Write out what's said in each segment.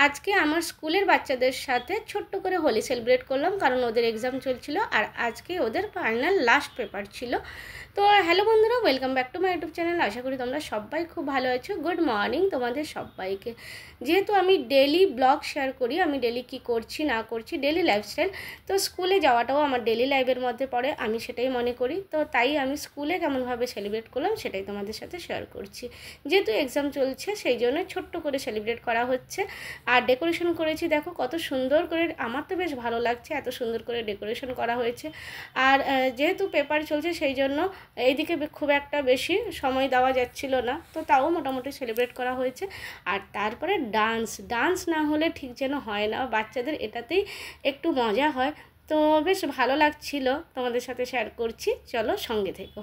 আজকে আমার স্কুলের বাচ্চাদের সাথে ছোট্ট করে হোলি সেলিব্রেট করলাম, কারণ ওদের এক্সাম চলছিল আর আজকে ওদের ফাইনাল লাস্ট পেপার ছিল। তো হ্যালো বন্ধুরা, welcome back to my YouTube channel. আশা করি তোমরা সবাই খুব ভালো আছো। গুড মর্নিং তোমাদের সবাইকে। যেহেতু আমি ডেলি ব্লগ শেয়ার করি, আমি ডেলি কি করছি না করছি, ডেলি লাইফস্টাইল, তো স্কুলে যাওয়াটাও আমার ডেলি লাইফের মধ্যে পড়ে, আমি সেটাই মনে করি। তো তাই আমি স্কুলে কেমনভাবে সেলিব্রেট করলাম সেটাই তোমাদের সাথে শেয়ার করছি। যেহেতু এক্সাম চলছে সেই জন্য ছোট্ট করে সেলিব্রেট করা হচ্ছে। আর ডেকোরেশন করেছি, দেখো কত সুন্দর করে, আমার তো বেশ ভালো লাগছে, এত সুন্দর করে ডেকোরেশন করা হয়েছে। আর যেহেতু পেপার চলছে সেই জন্য এইদিকে খুব একটা বেশি সময় দেওয়া যাচ্ছিল না, তো তাও মোটামুটি সেলিব্রেট করা হয়েছে। আর তারপরে ডান্স না হলে ঠিক যেন হয় না, বাচ্চাদের এটাতেই একটু মজা হয়। তো বেশ ভালো লাগছিল, তোমাদের সাথে শেয়ার করছি, চলো সঙ্গে থেকো।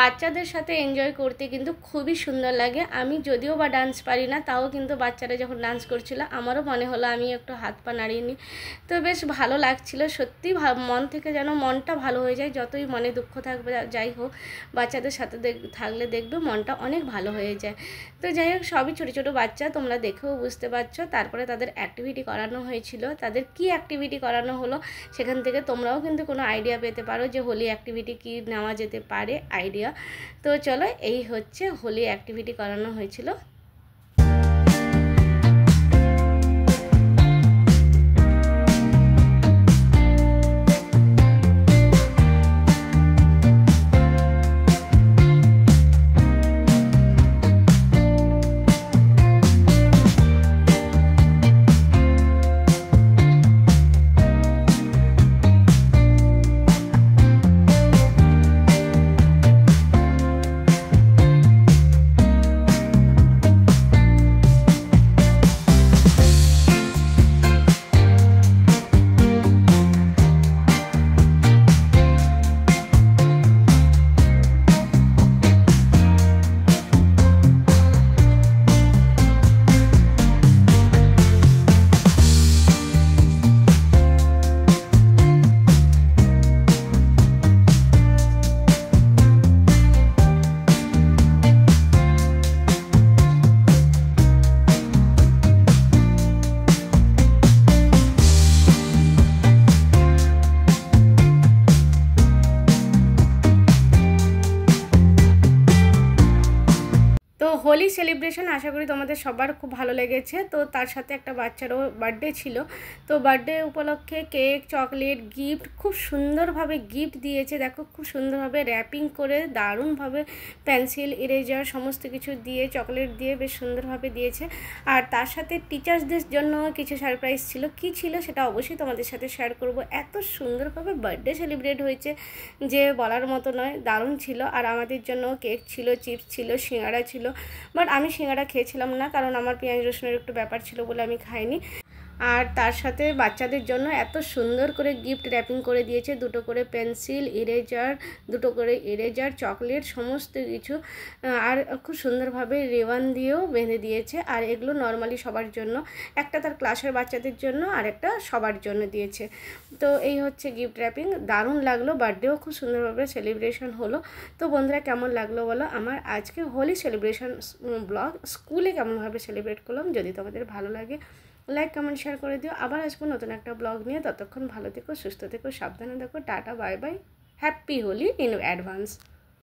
বাচ্চাদের সাথে এনজয় করতে কিন্তু খুবই সুন্দর লাগে। আমি যদিও বা ডান্স পারি না, তাও কিন্তু বাচ্চারা যখন ডান্স করছিল আমারও মনে হলো আমি একটু হাত পা নাড়িয়ে নিই। তো বেশ ভালো লাগছিল সত্যি, মন থেকে যেন মনটা ভালো হয়ে যায়। যতই মনে দুঃখ থাকবে যাই হোক, বাচ্চাদের সাথে থাকলে দেখবে মনটা অনেক ভালো হয়ে যায়। তো যাই হোক, সবই ছোটো ছোটো বাচ্চা, তোমরা দেখেও বুঝতে পারছো। তারপরে তাদের অ্যাক্টিভিটি করানো হয়েছিল। তাদের কি অ্যাক্টিভিটি করানো হলো সেখান থেকে তোমরাও কিন্তু কোনো আইডিয়া পেতে পারো যে হোলি অ্যাক্টিভিটি কি নেওয়া যেতে পারে আইডিয়া। তো চলো, এই হচ্ছে হোলি অ্যাক্টিভিটি করানো হয়েছিল। তো হোলি সেলিব্রেশন আশা করি তোমাদের সবার খুব ভালো লেগেছে। তো তার সাথে একটা বাচ্চারও বার্থডে ছিল, তো বার্থডে উপলক্ষে কেক, চকলেট, গিফট, খুব সুন্দরভাবে গিফট দিয়েছে। দেখো খুব সুন্দরভাবে র্যাপিং করে, দারুণভাবে পেন্সিল, ইরেজার সমস্ত কিছু দিয়ে, চকলেট দিয়ে বেশ সুন্দরভাবে দিয়েছে। আর তার সাথে টিচার্সদের জন্য কিছু সারপ্রাইজ ছিল। কি ছিল সেটা অবশ্যই তোমাদের সাথে শেয়ার করব। এত সুন্দরভাবে বার্থডে সেলিব্রেট হয়েছে যে বলার মতো নয়, দারুণ ছিল। আর আমাদের জন্য কেক ছিল, চিপস ছিল, সিঙ্গাড়া ছিল, বাট আমি সিঙ্গাড়া খেয়েছিলাম না, কারণ আমার পেঁয়াজ রসুনের একটু ব্যাপার ছিল বলে আমি খাইনি। আর তার সাথে বাচ্চাদের জন্য এত সুন্দর করে গিফট র্যাপিং করে দিয়েছে, দুটো করে পেন্সিল, ইরেজার, চকলেট সমস্ত কিছু, আর খুব সুন্দরভাবে রিবন দিয়েও বেঁধে দিয়েছে। আর এগুলো নর্মালি সবার জন্য, একটা তার ক্লাসের বাচ্চাদের জন্য আর একটা সবার জন্য দিয়েছে। তো এই হচ্ছে গিফট র্যাপিং, দারুণ লাগলো। বার্থডেও খুব সুন্দরভাবে সেলিব্রেশন হলো। তো বন্ধুরা কেমন লাগলো বলো আমার আজকে হোলি সেলিব্রেশন ব্লগ, স্কুলে কেমনভাবে সেলিব্রেট করলাম। যদি তোমাদের ভালো লাগে লাইক কমেন্ট শেয়ার করে দিও। আবার আসবো নতুন একটা ব্লগ নিয়ে। ততক্ষণ ভালো থেকো, সুস্থ থেকো, সাবধানে থেকো। Tata, bye bye, happy Holi in advance.